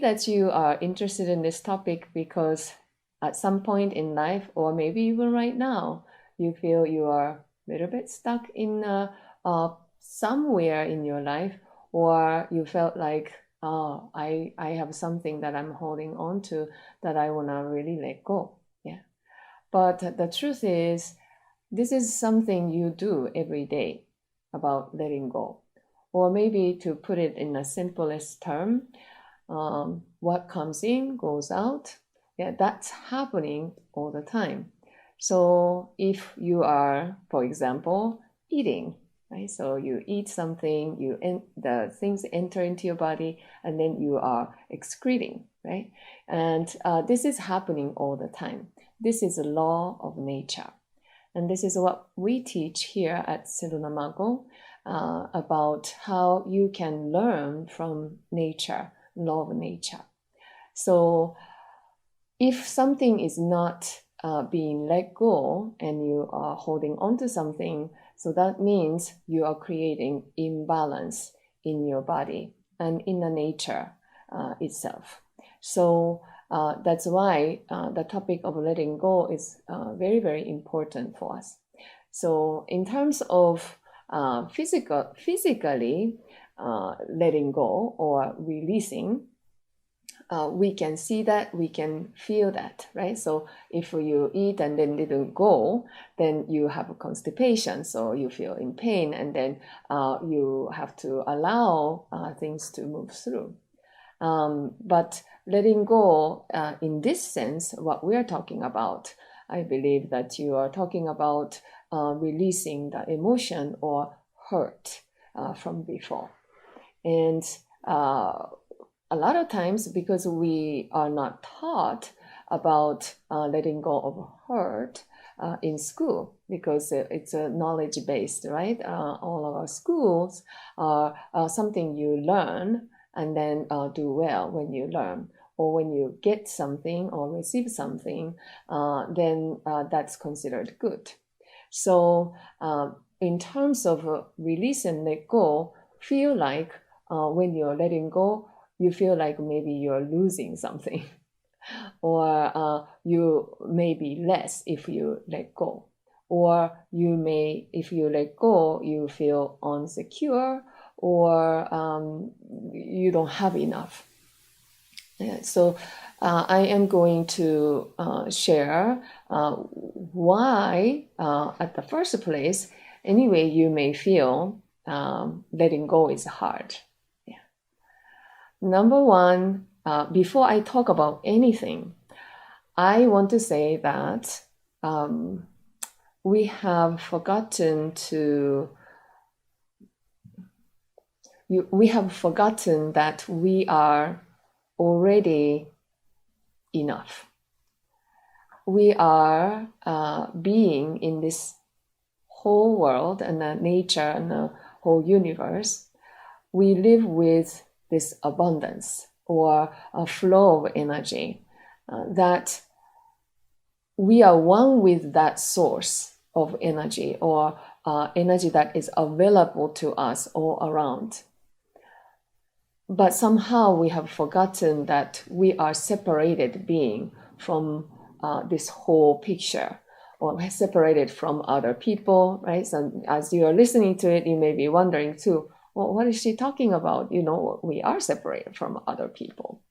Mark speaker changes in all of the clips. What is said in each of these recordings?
Speaker 1: that you are interested in this topic because at some point in life, or maybe even right now, you feel you are a little bit stuck in somewhere in your life, or you felt like, oh, I have something that I'm holding on to that I want to really let go. Yeah. But the truth is, this is something you do every day about letting go. Or maybe to put it in the simplest term, what comes in goes out. Yeah, that's happening all the time. So if you are, for example, eating, right? So you eat something, the things enter into your body, and then you are excreting, right? And this is happening all the time. This is a law of nature. And this is what we teach here at Sedona Mago about how you can learn from nature, law of nature. So if something is not being let go and you are holding on to something, so that means you are creating imbalance in your body and in the nature itself. So that's why the topic of letting go is very, very important for us. So in terms of physically letting go or releasing, we can see that, we can feel that, right? So if you eat and then didn't go, then you have a constipation, so you feel in pain, and then you have to allow things to move through. But letting go, in this sense, what we are talking about, I believe that you are talking about releasing the emotion or hurt from before. And a lot of times, because we are not taught about letting go of hurt in school, because it's a knowledge-based, right? All of our schools are something you learn and then do well when you learn. Or when you get something or receive something, then that's considered good. So in terms of release and let go, feel like when you're letting go, you feel like maybe you're losing something, or you may be less if you let go, or you may, if you let go, you feel insecure, or you don't have enough. So I am going to share why, at the first place, anyway, you may feel letting go is hard. Yeah. Number one, before I talk about anything, I want to say that we have forgotten that we are already enough. We are being in this whole world and the nature and the whole universe. We live with this abundance or a flow of energy that we are one with that source of energy, or energy that is available to us all around. But somehow we have forgotten that we are separated being from this whole picture, or separated from other people, right? So as you are listening to it, you may be wondering too, well, what is she talking about? You know, we are separated from other people.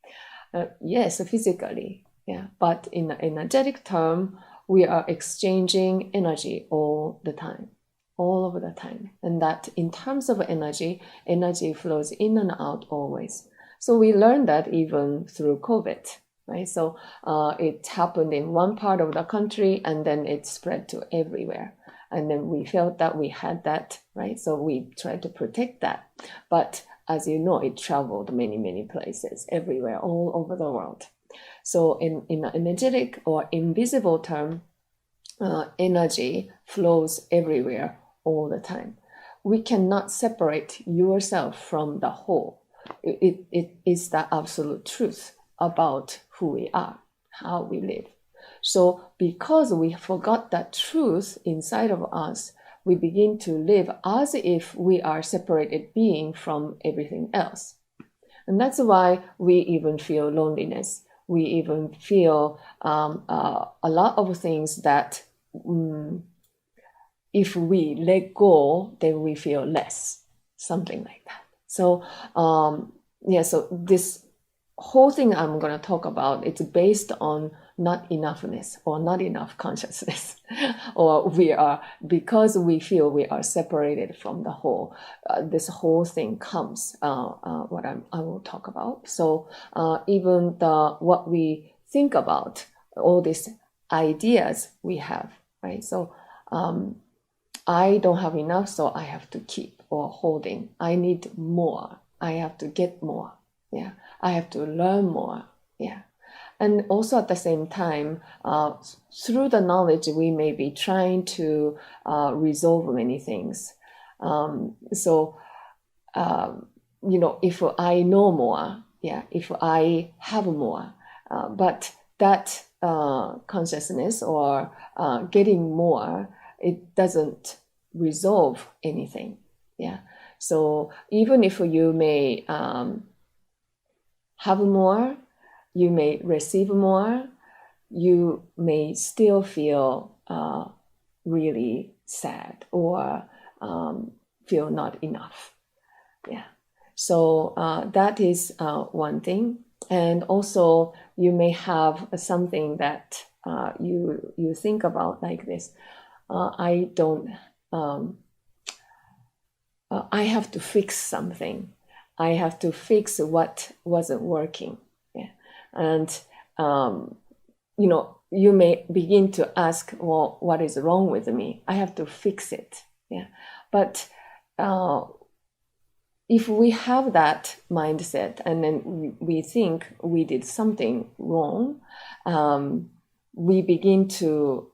Speaker 1: Yes, physically, yeah. But in an energetic term, we are exchanging energy all the time, all over the time. And that in terms of energy, energy flows in and out always. So we learned that even through COVID, right? So it happened in one part of the country and then it spread to everywhere. And then we felt that we had that, right? So we tried to protect that. But as you know, it traveled many, many places, everywhere, all over the world. So in an energetic or invisible term, energy flows everywhere all the time. We cannot separate yourself from the whole. It is the absolute truth about who we are, how we live. So because we forgot that truth inside of us, we begin to live as if we are separated being from everything else. And that's why we even feel loneliness. We even feel a lot of things that if we let go, then we feel less, something like that. So so this whole thing I'm going to talk about, it's based on not enoughness or not enough consciousness, or because we feel we are separated from the whole. This whole thing comes what I will talk about. So even what we think about, all these ideas we have, right? So I don't have enough, so I have to keep or holding. I need more. I have to get more. Yeah, I have to learn more. Yeah. And also at the same time, through the knowledge, we may be trying to resolve many things. If I know more, if I have more, but that consciousness or getting more, it doesn't resolve anything. Yeah. So even if you may have more, you may receive more, you may still feel really sad or feel not enough. Yeah. So that is one thing. And also you may have something that you think about like this. I have to fix something. I have to fix what wasn't working. Yeah. And, you may begin to ask, well, what is wrong with me? I have to fix it. Yeah. But if we have that mindset and then we think we did something wrong, we begin to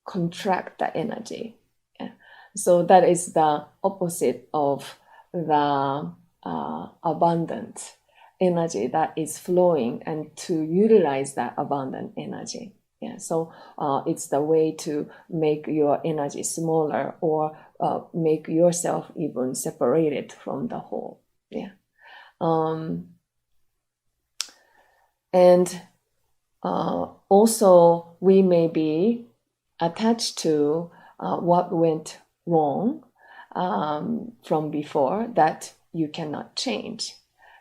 Speaker 1: contract the energy. Yeah. So that is the opposite of the abundant energy that is flowing, and to utilize that abundant energy. Yeah. So it's the way to make your energy smaller or make yourself even separated from the whole. Yeah. And also we may be attached to what went wrong from before that you cannot change.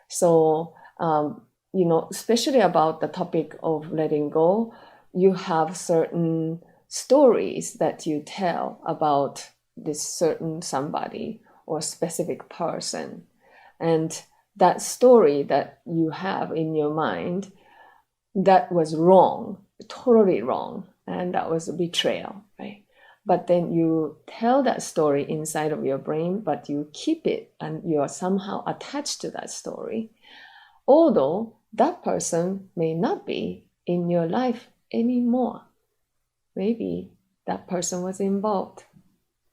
Speaker 1: So, especially about the topic of letting go, you have certain stories that you tell about this certain somebody or specific person. And that story that you have in your mind, that was wrong, totally wrong. And that was a betrayal, right? But then you tell that story inside of your brain, but you keep it and you are somehow attached to that story. Although that person may not be in your life anymore. Maybe that person was involved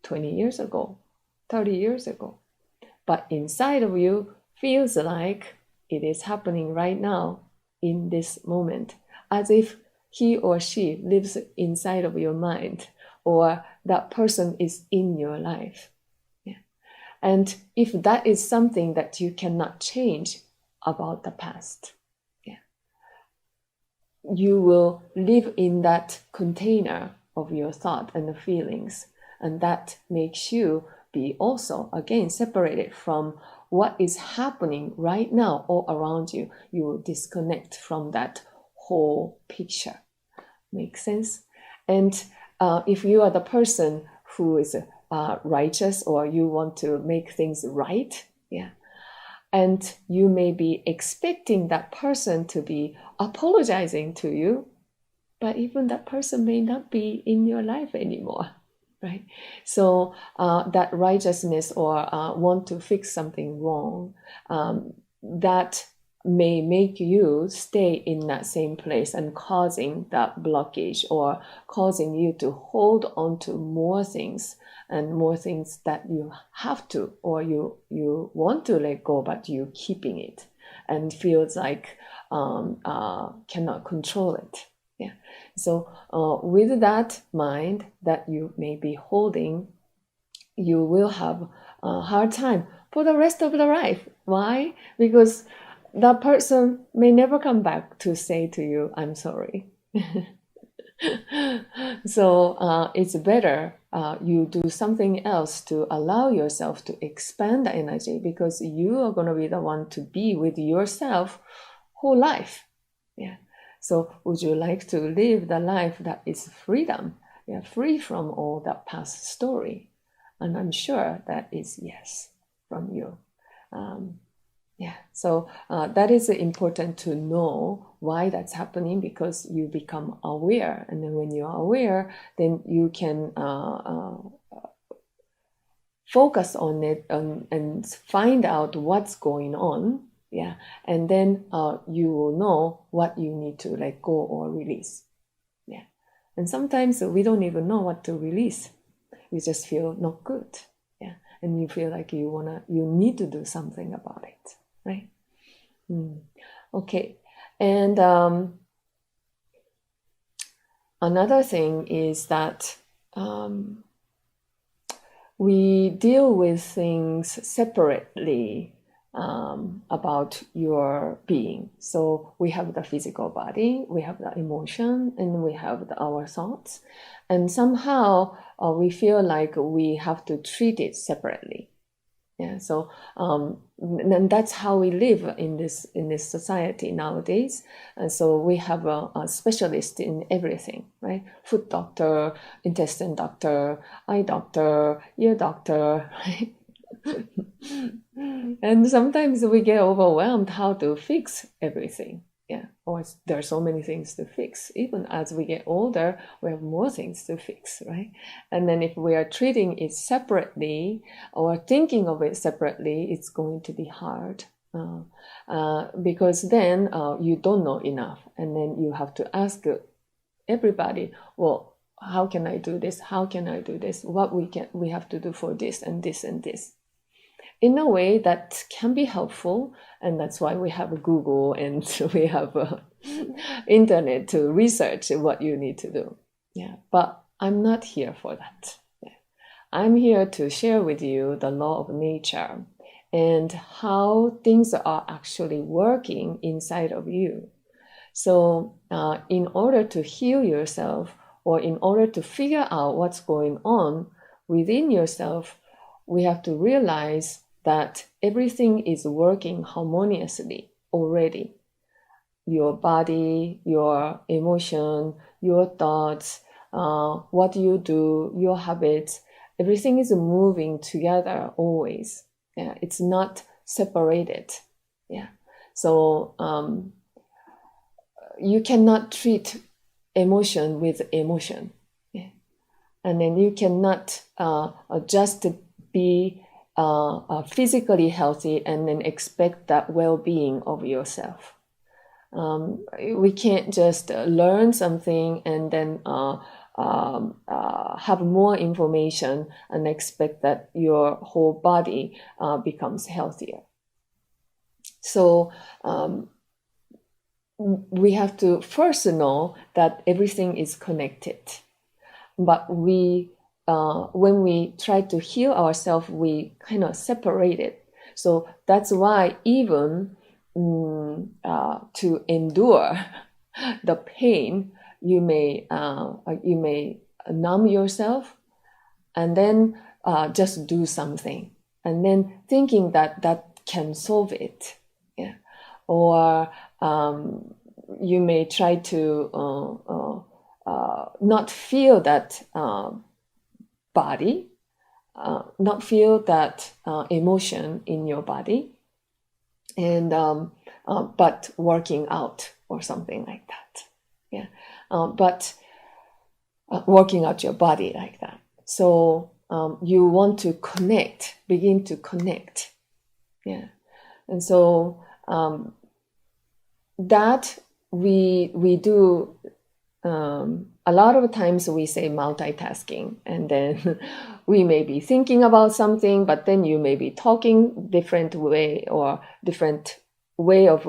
Speaker 1: 20 years ago, 30 years ago. But inside of you feels like it is happening right now in this moment, as if he or she lives inside of your mind, or that person is in your life. Yeah. And if that is something that you cannot change about the past, you will live in that container of your thought and the feelings. And that makes you be also, again, separated from what is happening right now all around you. You will disconnect from that whole picture. Make sense? And if you are the person who is righteous, or you want to make things right, and you may be expecting that person to be apologizing to you, but even that person may not be in your life anymore, right? So that righteousness or want to fix something wrong, that may make you stay in that same place and causing that blockage, or causing you to hold on to more things and more things that you have to, or you want to let go, but you keeping it and feels like cannot control it. Yeah. So with that mind that you may be holding, you will have a hard time for the rest of the life. Why? Because that person may never come back to say to you, I'm sorry. So it's better you do something else to allow yourself to expand the energy, because you are going to be the one to be with yourself whole life. Yeah. So would you like to live the life that is freedom? Yeah, free from all that past story? And I'm sure that is yes from you. Yeah, so that is important to know why that's happening, because you become aware. And then when you're aware, then you can focus on it and find out what's going on. Yeah, and then you will know what you need to let go or release. Yeah, and sometimes we don't even know what to release. You just feel not good. Yeah, and you feel like you need to do something about it, right? Okay, and another thing is that we deal with things separately about your being. So we have the physical body, we have the emotion, and we have our thoughts. And somehow we feel like we have to treat it separately. Yeah, so and that's how we live in this society nowadays. And so we have a specialist in everything, right? Foot doctor, intestine doctor, eye doctor, ear doctor, right? And sometimes we get overwhelmed how to fix everything. Yeah, or there are so many things to fix. Even as we get older, we have more things to fix, right? And then if we are treating it separately or thinking of it separately, it's going to be hard. Because then you don't know enough, and then you have to ask everybody, well, how can I do this? How can I do this? What we have to do for this and this and this. In a way that can be helpful, and that's why we have Google and we have internet to research what you need to do. Yeah, but I'm not here for that. Yeah. I'm here to share with you the law of nature and how things are actually working inside of you. So in order to heal yourself, or in order to figure out what's going on within yourself, we have to realize that everything is working harmoniously already. Your body, your emotion, your thoughts, what you do, your habits, everything is moving together always. Yeah, it's not separated. Yeah, so you cannot treat emotion with emotion. Yeah. And then you cannot just be physically healthy and then expect that well-being of yourself. We can't just learn something and then have more information and expect that your whole body becomes healthier. So we have to first know that everything is connected. But when we try to heal ourselves, we kind of separate it. So that's why even to endure the pain, you may numb yourself and then just do something, and then thinking that can solve it. Yeah. Or you may try to not feel that body, not feel that emotion in your body, and but working out or something like that. Yeah, but working out your body like that. So you want to connect, begin to connect. Yeah, and so that we do. A lot of times we say multitasking, and then we may be thinking about something, but then you may be talking different way or different way of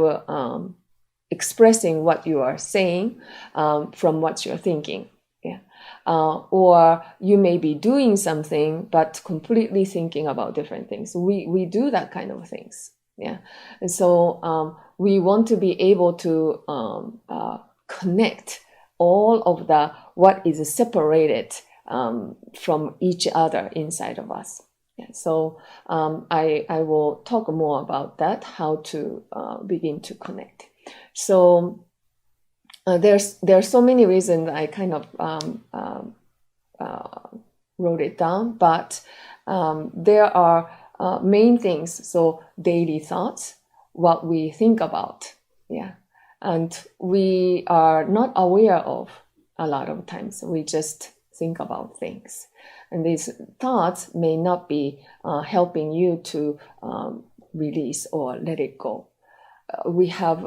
Speaker 1: expressing what you are saying from what you're thinking. Yeah. Or you may be doing something but completely thinking about different things. We do that kind of things. Yeah. And so we want to be able to connect all of the what is separated from each other inside of us. Yeah, so I will talk more about that, how to begin to connect. So there's so many reasons I kind of wrote it down, but there are main things. So daily thoughts, what we think about, yeah, and we are not aware of a lot of times. We just think about things, and these thoughts may not be helping you to release or let it go. We have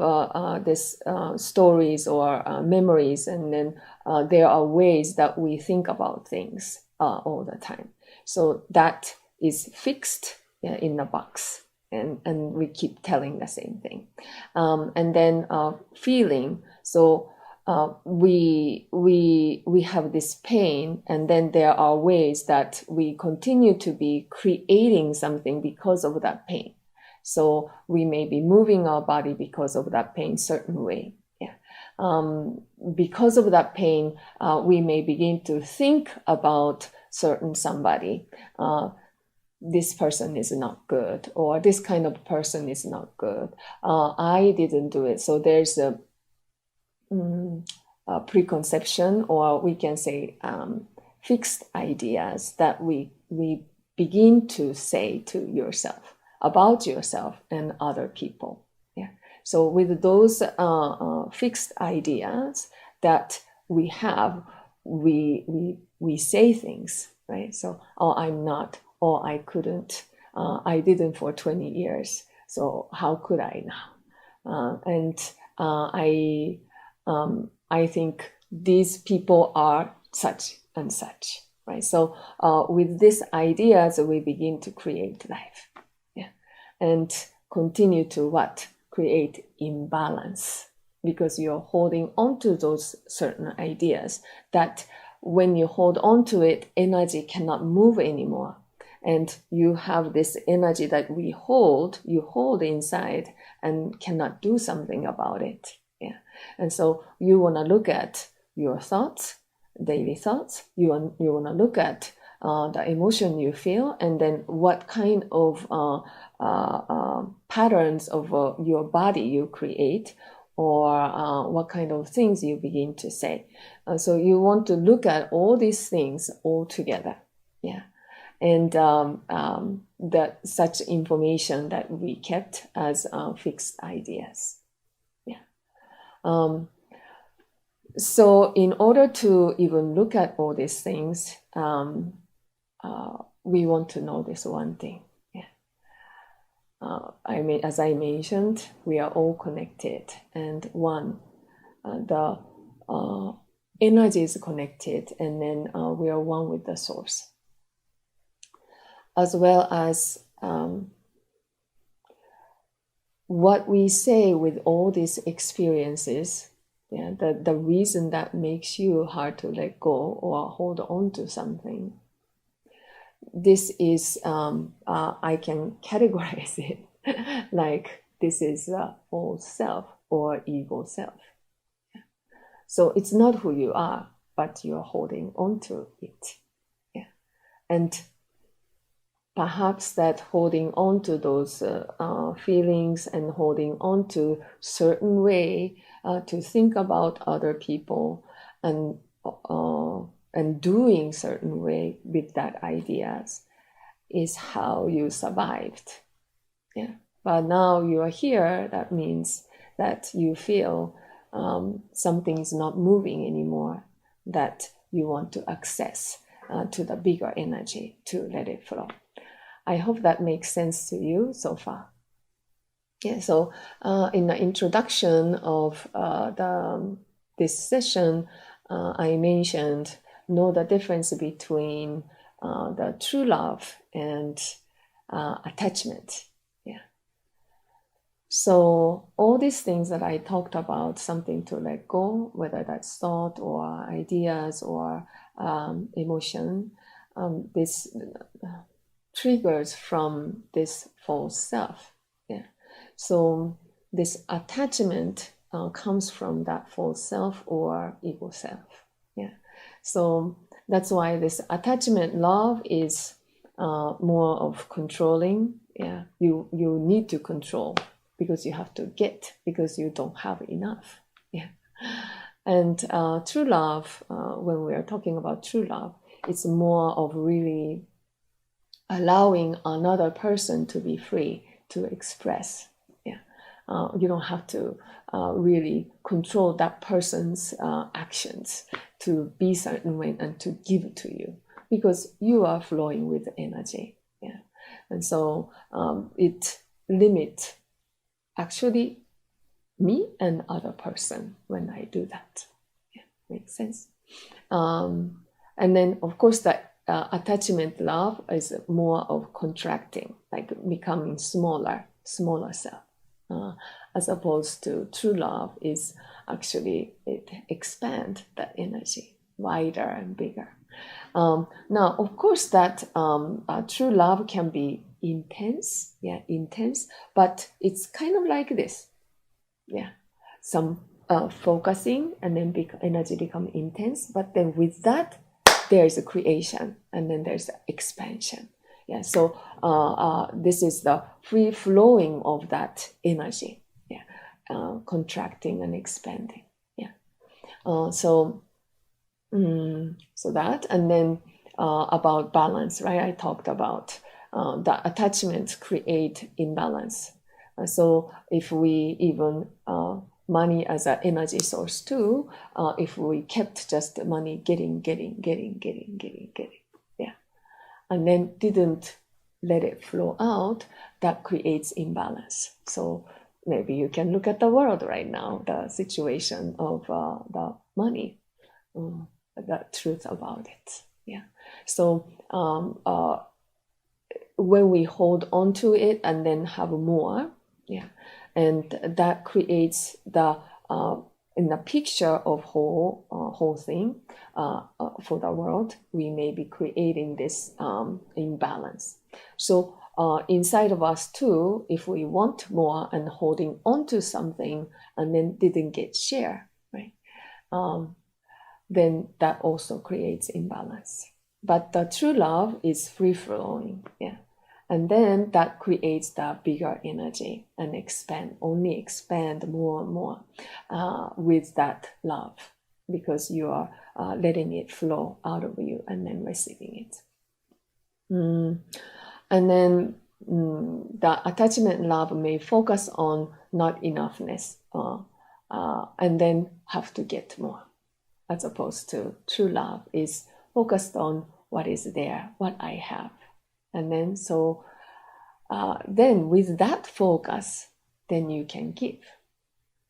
Speaker 1: this stories or memories, and then there are ways that we think about things all the time. So that is fixed in a box, and we keep telling the same thing. And then feeling. So we have this pain, and then there are ways that we continue to be creating something because of that pain. So we may be moving our body because of that pain certain way. Yeah. Because of that pain, we may begin to think about certain somebody. This person is not good, or this kind of person is not good. I didn't do it. So there's a preconception, or we can say fixed ideas that we begin to say to yourself, about yourself and other people. Yeah. So with those fixed ideas that we have, we say things, right? So, oh, I'm not, or I couldn't, I didn't for 20 years. So how could I now? And I think these people are such and such, right? So with these ideas, we begin to create life. And continue to what? Create imbalance, because you're holding on to those certain ideas that when you hold on to it, energy cannot move anymore. And you have this energy that you hold inside and cannot do something about it. Yeah. And so you want to look at your thoughts, daily thoughts. You want to look at the emotion you feel, and then what kind of patterns of your body you create, or what kind of things you begin to say. So you want to look at all these things all together. Yeah. And that such information that we kept as fixed ideas. Yeah. So in order to even look at all these things, we want to know this one thing. Yeah. As I mentioned, we are all connected, and one, the energy is connected, and then we are one with the source. As well as what we say with all these experiences, yeah, the reason that makes you hard to let go or hold on to something. This is, I can categorize it like this is old self or ego self. So it's not who you are, but you're holding on to it. Yeah. And perhaps that holding on to those feelings and holding on to certain way to think about other people and doing certain way with that ideas is how you survived. Yeah. But now you are here, that means that you feel something is not moving anymore, that you want to access to the bigger energy to let it flow. I hope that makes sense to you so far. Yeah, so in the introduction of this session, I mentioned know the difference between the true love and attachment. Yeah. So all these things that I talked about, something to let go, whether that's thought or ideas or emotion, this triggers from this false self. Yeah. So this attachment comes from that false self or ego self. Yeah. So that's why this attachment love is more of controlling. Yeah. You need to control because you have to get, because you don't have enough. Yeah. And true love, when we are talking about true love, it's more of really allowing another person to be free to express. Yeah, you don't have to really control that person's actions to be certain way and to give it to you, because you are flowing with the energy. Yeah, and so it limits actually me and other person when I do that. Yeah, makes sense. And then of course that attachment love is more of contracting, like becoming smaller self, as opposed to true love is actually it expand that energy wider and bigger. Now of course that true love can be intense, but it's kind of like this. Yeah, some focusing, and then energy become intense, but then with that there's a creation, and then there's expansion. Yeah, so this is the free flowing of that energy. Yeah, contracting and expanding. Yeah, so that, and then about balance, right? I talked about the attachments create imbalance. So if we even money as an energy source too, if we kept just the money getting, yeah, and then didn't let it flow out, that creates imbalance. So maybe you can look at the world right now, the situation of the money, the truth about it. Yeah. So when we hold on to it and then have more, yeah, and that creates the in the picture of whole thing for the world, we may be creating this imbalance. So inside of us too, if we want more and holding on to something and then didn't get share, right? Then that also creates imbalance. But the true love is free flowing, yeah. And then that creates the bigger energy and expand more and more with that love, because you are letting it flow out of you and then receiving it. And then the attachment love may focus on not enoughness and then have to get more, as opposed to true love is focused on what is there, what I have. And then so then with that focus, then you can give.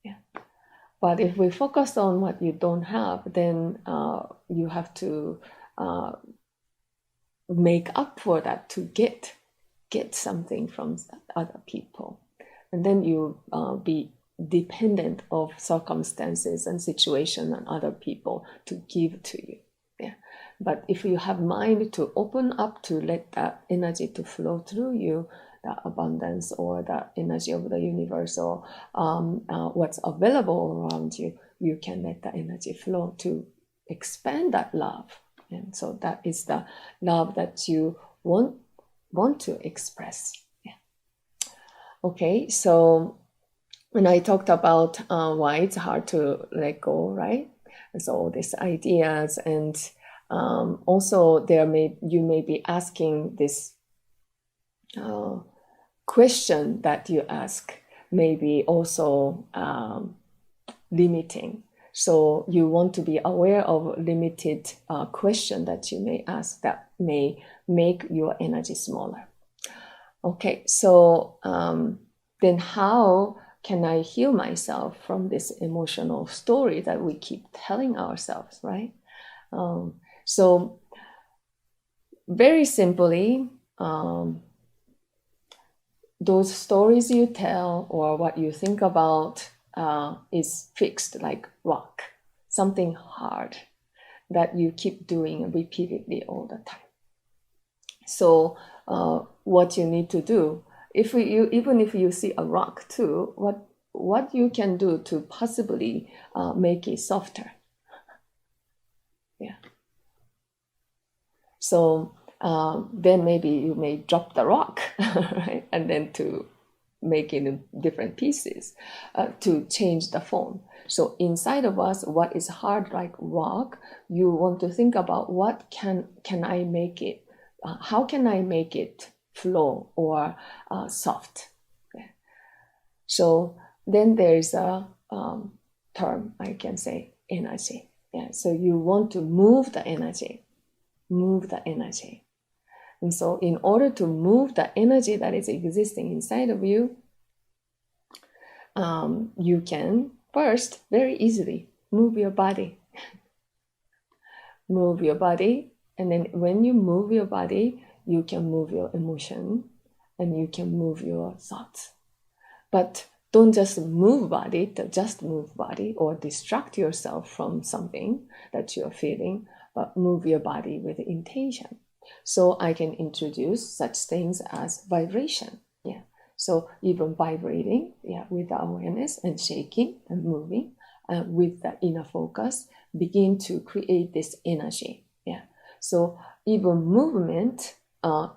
Speaker 1: Yeah. But if we focus on what you don't have, then you have to make up for that to get something from other people. And then you be dependent of circumstances and situation and other people to give to you. Yeah. But if you have mind to open up to let that energy to flow through you, the abundance or the energy of the universe or what's available around you, you can let the energy flow to expand that love. And so that is the love that you want to express. Yeah. Okay, so when I talked about why it's hard to let go, right? So all these ideas, and also you may be asking this question that you ask may be also limiting. So you want to be aware of limited question that you may ask that may make your energy smaller. Okay, so then how can I heal myself from this emotional story that we keep telling ourselves, right? So very simply, those stories you tell or what you think about is fixed like rock, something hard that you keep doing repeatedly all the time. So what you need to do, even if you see a rock too, what you can do to possibly make it softer. Yeah. So then maybe you may drop the rock, right? And then to make it in different pieces to change the form. So inside of us, what is hard like rock, you want to think about what can I make it, how can I make it flow or soft. Yeah. So then there's a term, I can say, energy. Yeah. So you want to move the energy. And so in order to move the energy that is existing inside of you, you can first very easily move your body. Move your body, and then when you move your body, you can move your emotion and you can move your thoughts. But don't just move body or distract yourself from something that you're feeling, but move your body with intention. So I can introduce such things as vibration. Yeah. So even vibrating, with the awareness and shaking and moving with the inner focus, begin to create this energy. Yeah. So even movement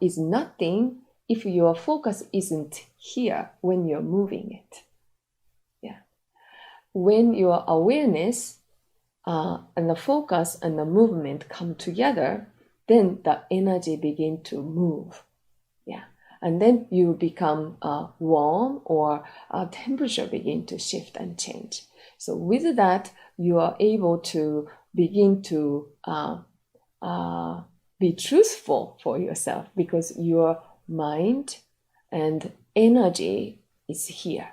Speaker 1: is nothing if your focus isn't here when you're moving it. Yeah. When your awareness and the focus and the movement come together, then the energy begin to move. Yeah. And then you become warm, or temperature begin to shift and change. So with that, you are able to begin to be truthful for yourself, because your mind and energy is here.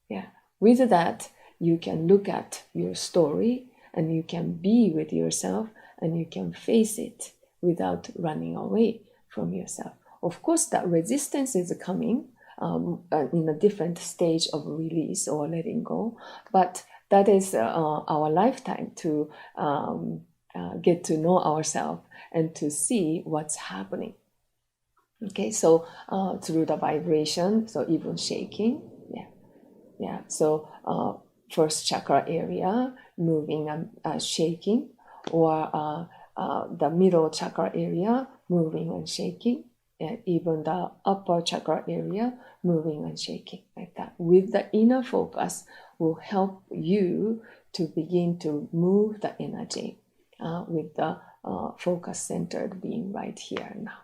Speaker 1: Yeah. With that, you can look at your story and you can be with yourself and you can face it without running away from yourself. Of course, that resistance is coming in a different stage of release or letting go, but that is our lifetime to get to know ourselves and to see what's happening. Okay, so through the vibration, so even shaking, so first chakra area moving and shaking, or the middle chakra area moving and shaking, and even the upper chakra area moving and shaking, like that. With the inner focus will help you to begin to move the energy with the focus centered being right here and now.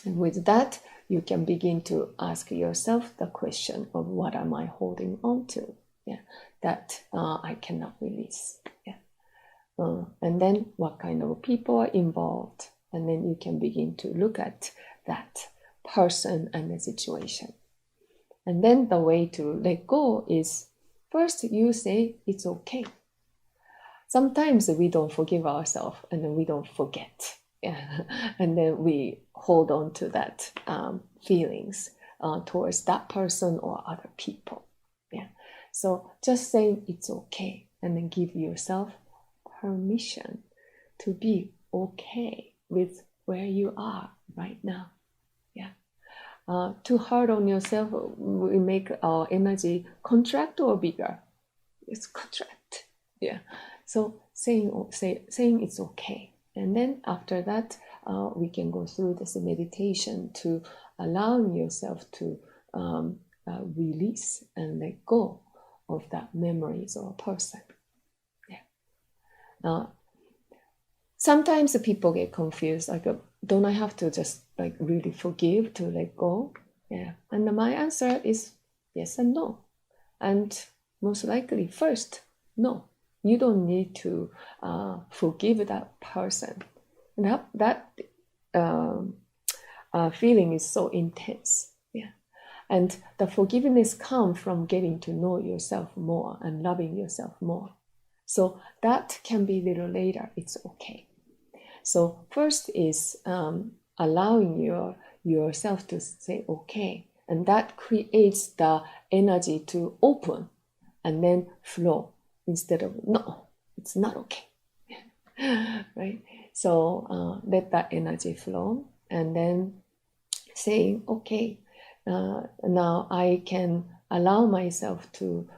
Speaker 1: And with that, you can begin to ask yourself the question of what am I holding on to? That I cannot release. And then what kind of people are involved? And then you can begin to look at that person and the situation. And then the way to let go is, first you say it's okay. Sometimes we don't forgive ourselves and then we don't forget. And then we hold on to that feelings towards that person or other people. So just saying it's okay, and then give yourself permission to be okay with where you are right now. Too hard on yourself, we make our energy contract or bigger. It's contract. So saying it's okay. And then after that, we can go through this meditation to allowing yourself to release and let go of that memories or person. Sometimes people get confused, like, don't I have to just like really forgive to let go? And my answer is yes and no. And most likely, first, no. You don't need to forgive that person. That feeling is so intense. And the forgiveness comes from getting to know yourself more and loving yourself more. So that can be a little later. It's okay. So first is allowing yourself to say okay. And that creates the energy to open and then flow instead of no, it's not okay. Right? So let that energy flow and then saying, okay, now I can allow myself to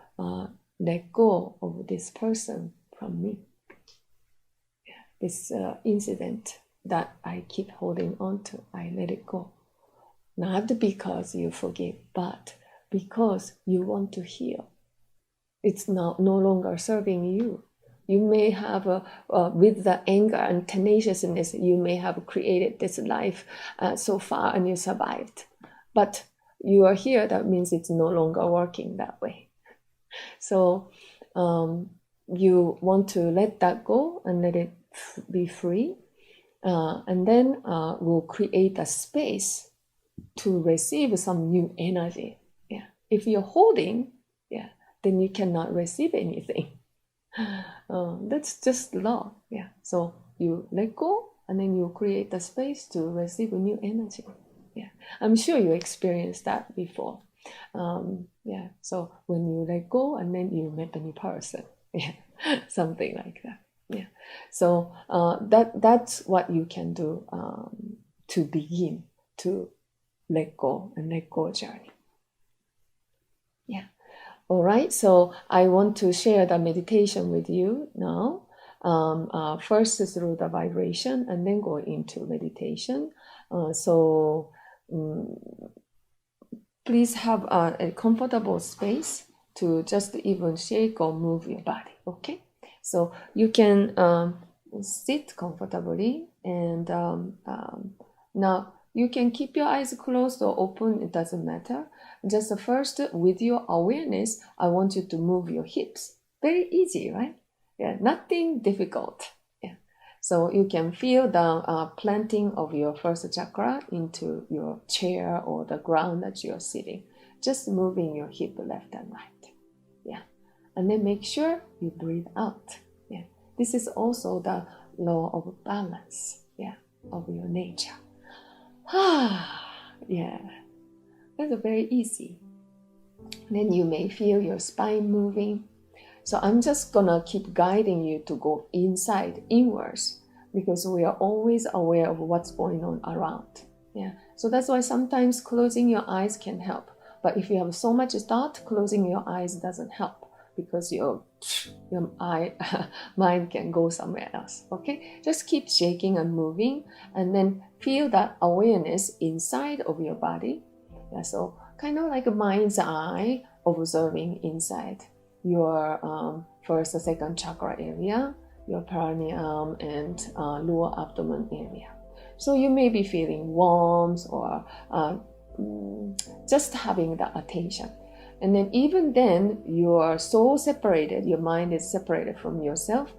Speaker 1: let go of this person from me. This incident that I keep holding on to, I let it go. Not because you forgive, but because you want to heal. It's no longer serving you. You may have, with the anger and tenaciousness, you may have created this life so far and you survived. But you are here, that means it's no longer working that way. So you want to let that go and let it be free. And then we'll create a space to receive some new energy. Yeah. If you're holding, then you cannot receive anything. That's just law. Yeah. So you let go and then you create the space to receive a new energy. Yeah. I'm sure you experienced that before. So when you let go and then you met a new person. Yeah. Something like that. Yeah. So that's what you can do to begin to let go and let go journey. Yeah. All right. So I want to share the meditation with you now. First through the vibration and then go into meditation. Please have a comfortable space to just even shake or move your body. Okay. So you can sit comfortably and now you can keep your eyes closed or open, it doesn't matter. Just first, with your awareness, I want you to move your hips. Very easy, right? Yeah, nothing difficult. Yeah. So you can feel the planting of your first chakra into your chair or the ground that you're sitting. Just moving your hip left and right. Yeah. And then make sure you breathe out. Yeah. This is also the law of balance, of your nature. Yeah. That's very easy. Then you may feel your spine moving. So I'm just gonna keep guiding you to go inside, inwards, because we are always aware of what's going on around. Yeah. So that's why sometimes closing your eyes can help. But if you have so much thought, closing your eyes doesn't help because your mind can go somewhere else. Okay. Just keep shaking and moving, and then feel that awareness inside of your body. Yeah. So kind of like a mind's eye observing inside your first or second chakra area, your perineum and lower abdomen area. So you may be feeling warmth or just having the attention. And then even then, you are so separated, your mind is separated from yourself.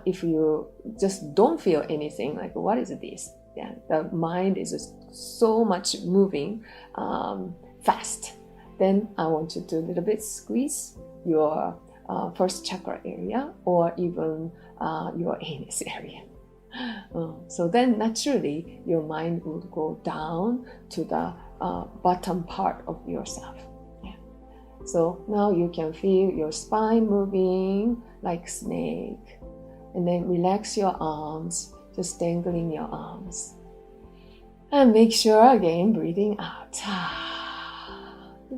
Speaker 1: If you just don't feel anything, like what is this? Yeah, the mind is just so much moving fast. Then I want you to a little bit squeeze your first chakra area or even your anus area. So then naturally your mind would go down to the bottom part of yourself. Yeah. So now you can feel your spine moving like snake, and then relax your arms, just dangling your arms, and make sure again breathing out.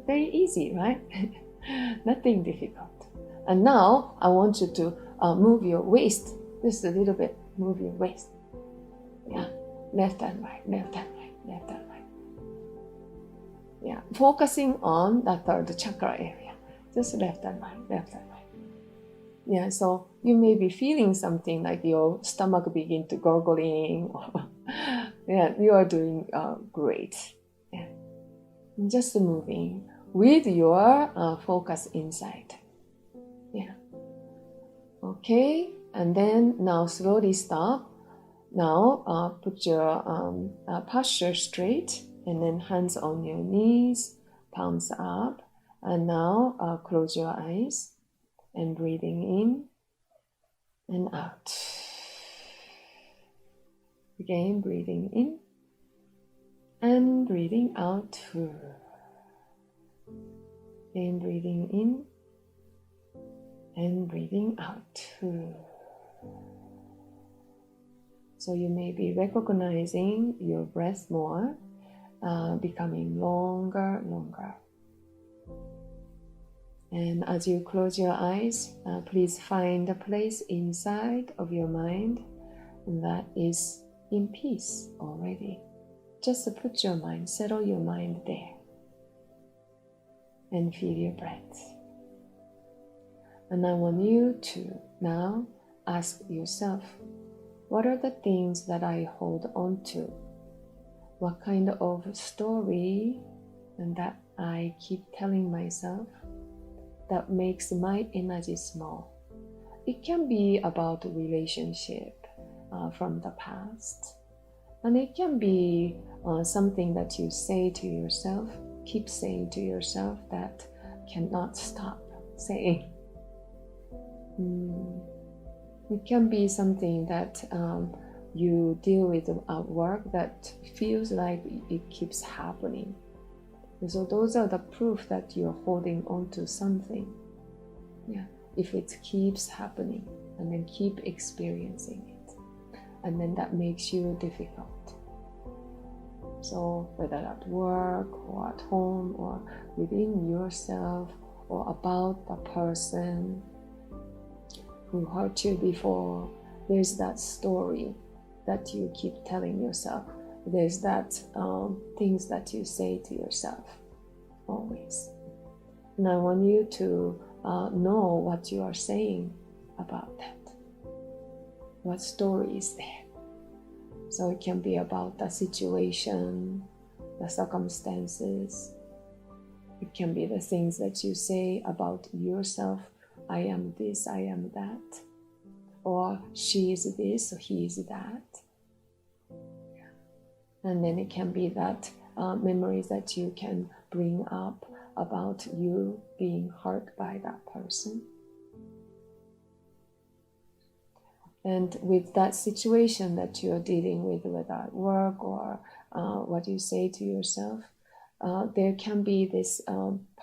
Speaker 1: Very easy, right? Nothing difficult. And now I want you to move your waist just a little bit. Move your waist. Yeah, left and right, left and right, left and right. Yeah, focusing on the third chakra area. Just left and right, left and right. Yeah, so you may be feeling something like your stomach begin to gurgling. Yeah, you are doing great. Yeah, just moving with your focus inside. Yeah. Okay. And then now slowly stop. Now put your posture straight, and then hands on your knees, palms up. And now close your eyes and breathing in and out. Again, breathing in and breathing out. Again, breathing in and breathing out. So you may be recognizing your breath more, becoming longer. And as you close your eyes, please find a place inside of your mind that is in peace already. Just put your mind, settle your mind there, and feel your breath. And I want you to now ask yourself, what are the things that I hold on to? What kind of story and that I keep telling myself that makes my energy small? It can be about a relationship from the past, and it can be something that you say to yourself, keep saying to yourself, that cannot stop saying. It can be something that you deal with at work that feels like it keeps happening. And so those are the proof that you're holding on to something. Yeah, if it keeps happening and then keep experiencing it, and then that makes you difficult. So whether at work or at home or within yourself or about the person who hurt you before, there's that story that you keep telling yourself. There's that things that you say to yourself always. And I want you to know what you are saying about that. What story is there? So it can be about the situation, the circumstances. It can be the things that you say about yourself. I am this, I am that. Or she is this, or he is that. And then it can be that memories that you can bring up about you being hurt by that person. And with that situation that you're dealing with, whether at work or what you say to yourself, there can be this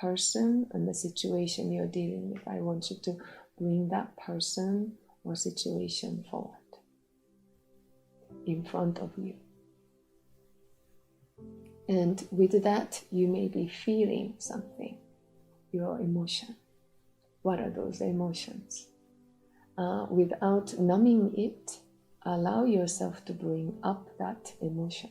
Speaker 1: person and the situation you're dealing with. I want you to bring that person or situation forward in front of you. And with that, you may be feeling something, your emotion. What are those emotions? Without numbing it, allow yourself to bring up that emotion.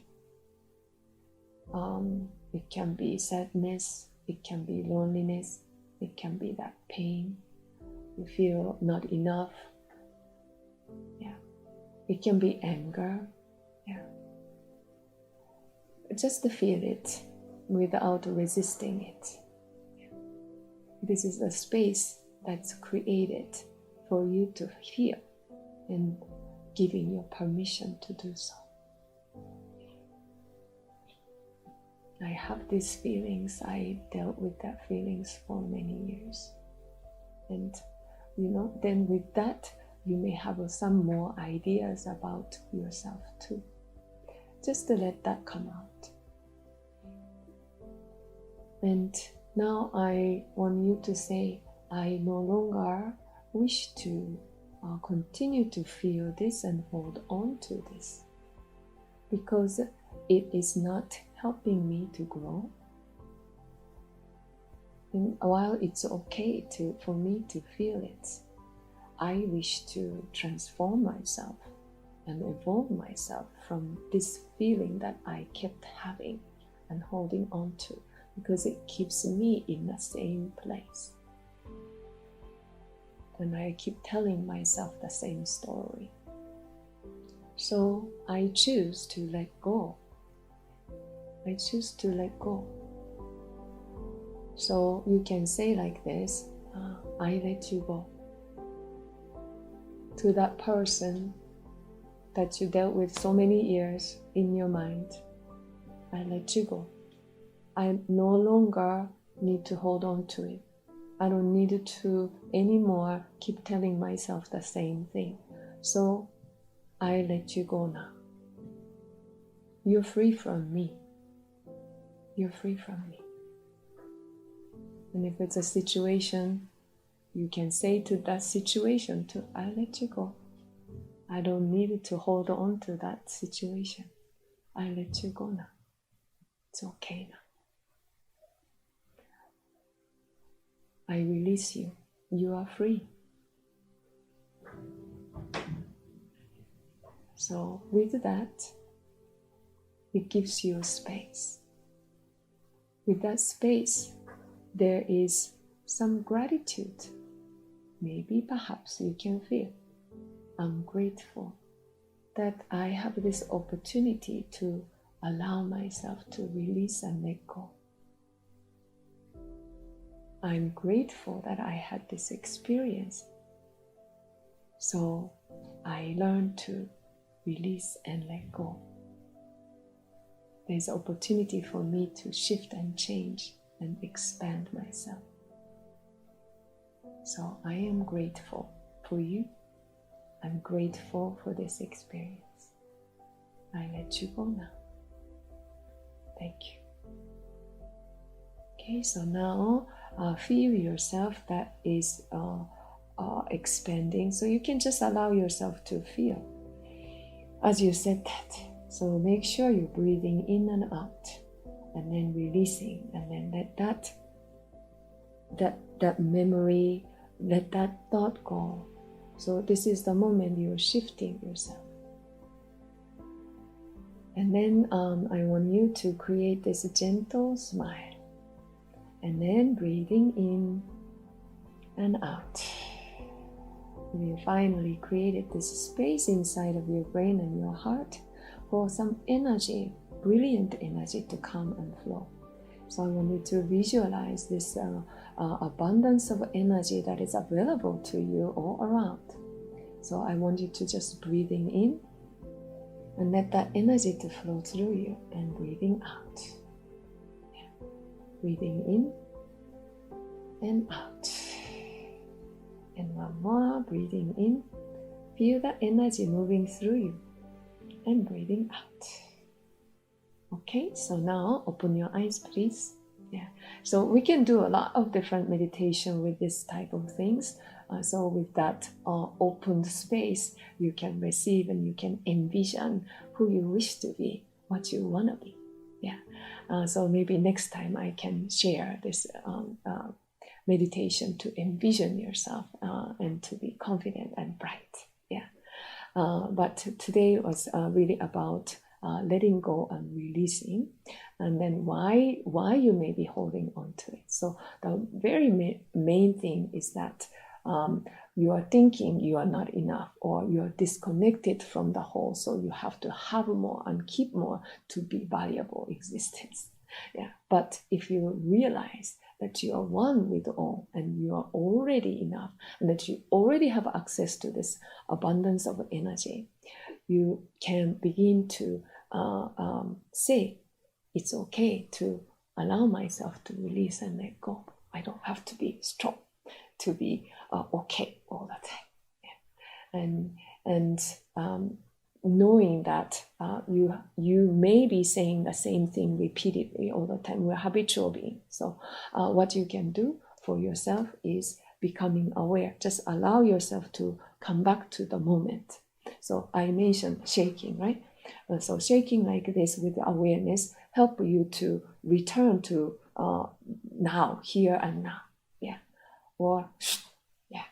Speaker 1: It can be sadness, it can be loneliness, it can be that pain. You feel not enough. Yeah. It can be anger. Yeah. Just to feel it without resisting it. This is a space that's created for you to feel and giving you permission to do so. I have these feelings. I dealt with that feelings for many years. And, then with that, you may have some more ideas about yourself too. Just to let that come out. And now I want you to say, I no longer wish to continue to feel this and hold on to this, because it is not helping me to grow. And while it's okay for me to feel it, I wish to transform myself and evolve myself from this feeling that I kept having and holding on to, because it keeps me in the same place. And I keep telling myself the same story. So I choose to let go. I choose to let go. So you can say like this, I let you go. To that person that you dealt with so many years in your mind, I let you go. I no longer need to hold on to it. I don't need to anymore keep telling myself the same thing. So I let you go now. You're free from me. You're free from me. And if it's a situation, you can say to that situation too, I let you go. I don't need to hold on to that situation. I let you go now. It's okay now. I release you. You are free. So with that, it gives you space. With that space, there is some gratitude. Maybe perhaps you can feel, I'm grateful that I have this opportunity to allow myself to release and let go. I'm grateful that I had this experience. So I learned to release and let go. There's opportunity for me to shift and change and expand myself. So I am grateful for you. I'm grateful for this experience. I let you go now. Thank you. Okay, so now feel yourself that is expanding. So you can just allow yourself to feel as you said that. So make sure you're breathing in and out, and then releasing, and then let that memory, let that thought go. So this is the moment you're shifting yourself. And then I want you to create this gentle smile. And then breathing in and out. You finally created this space inside of your brain and your heart for some energy, brilliant energy to come and flow. So I want you to visualize this abundance of energy that is available to you all around. So I want you to just breathing in and let that energy to flow through you, and breathing out. Yeah. Breathing in and out. And one more, breathing in. Feel the energy moving through you, and breathing out. Okay, so now open your eyes, please. Yeah, so we can do a lot of different meditation with this type of things. So with that open space, you can receive and you can envision who you wish to be, what you want to be. Yeah. So maybe next time I can share this meditation to envision yourself and to be confident and bright. Yeah. But today was really about letting go and releasing, and then why you may be holding on to it. So the very main thing is that you are thinking you are not enough, or you are disconnected from the whole, so you have to have more and keep more to be valuable existence. Yeah. But if you realize that you are one with all, and you are already enough, and that you already have access to this abundance of energy, you can begin to say, it's okay to allow myself to release and let go. I don't have to be strong to be okay all the time. Yeah. And knowing that you may be saying the same thing repeatedly all the time. We're habitual beings. So what you can do for yourself is becoming aware. Just allow yourself to come back to the moment. So I mentioned shaking, right? So shaking like this with awareness help you to return to now, here and now. Yeah. Or yeah,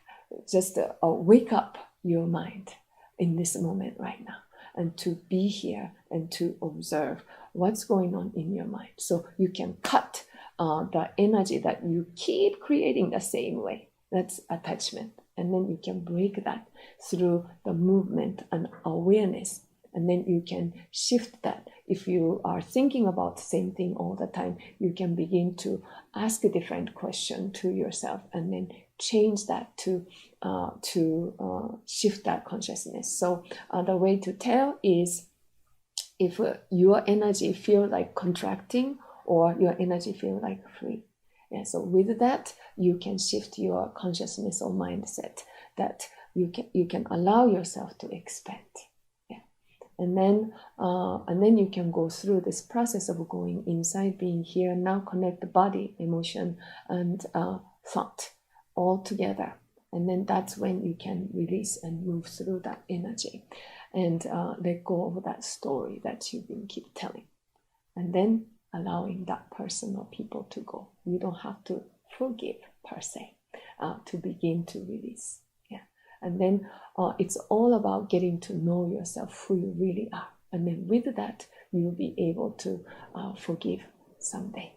Speaker 1: just wake up your mind in this moment right now, and to be here and to observe what's going on in your mind. So you can cut the energy that you keep creating the same way. That's attachment. And then you can break that through the movement and awareness. And then you can shift that. If you are thinking about the same thing all the time, you can begin to ask a different question to yourself, and then change that to shift that consciousness. So the way to tell is if your energy feels like contracting, or your energy feels like free. Yeah, so with that, you can shift your consciousness or mindset, that you can allow yourself to expand. Yeah. And then you can go through this process of going inside, being here, now connect the body, emotion, and thought all together. And then that's when you can release and move through that energy, and let go of that story that you've been keep telling. And then allowing that person or people to go. You don't have to forgive, per se, to begin to release. Yeah. And then it's all about getting to know yourself, who you really are. And then with that, you'll be able to forgive someday,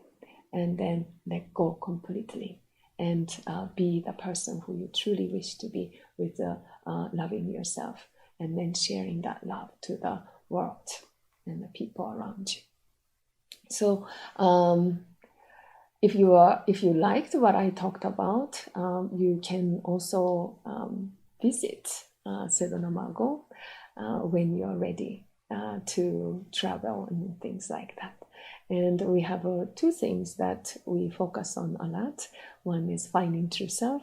Speaker 1: and then let go completely, and be the person who you truly wish to be, with loving yourself, and then sharing that love to the world and the people around you. So if you liked what I talked about, you can also visit Sedona Mago when you're ready to travel and things like that. And we have two things that we focus on a lot. One is finding true self,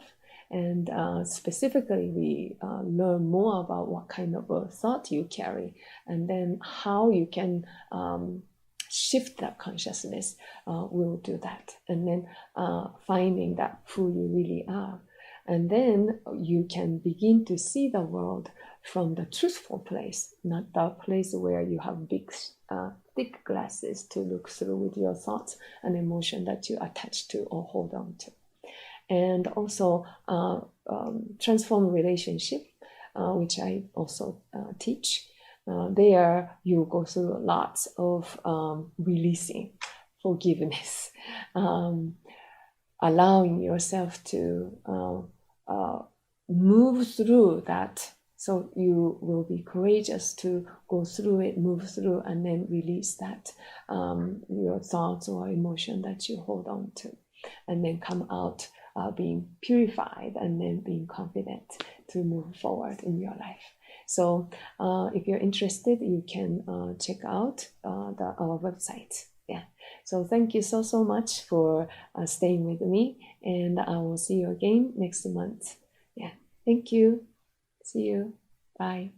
Speaker 1: and specifically we learn more about what kind of a thought you carry, and then how you can shift that consciousness. We'll do that. And then finding that who you really are. And then you can begin to see the world from the truthful place, not the place where you have big, thick glasses to look through with your thoughts and emotion that you attach to or hold on to. And also transform relationship, which I also teach. There you go through lots of releasing, forgiveness, allowing yourself to move through that. So you will be courageous to go through it, move through, and then release that, your thoughts or emotion that you hold on to, and then come out being purified, and then being confident to move forward in your life. So if you're interested, you can check out our website. Yeah. So thank you so much for staying with me, and I will see you again next month. Yeah. Thank you. See you. Bye.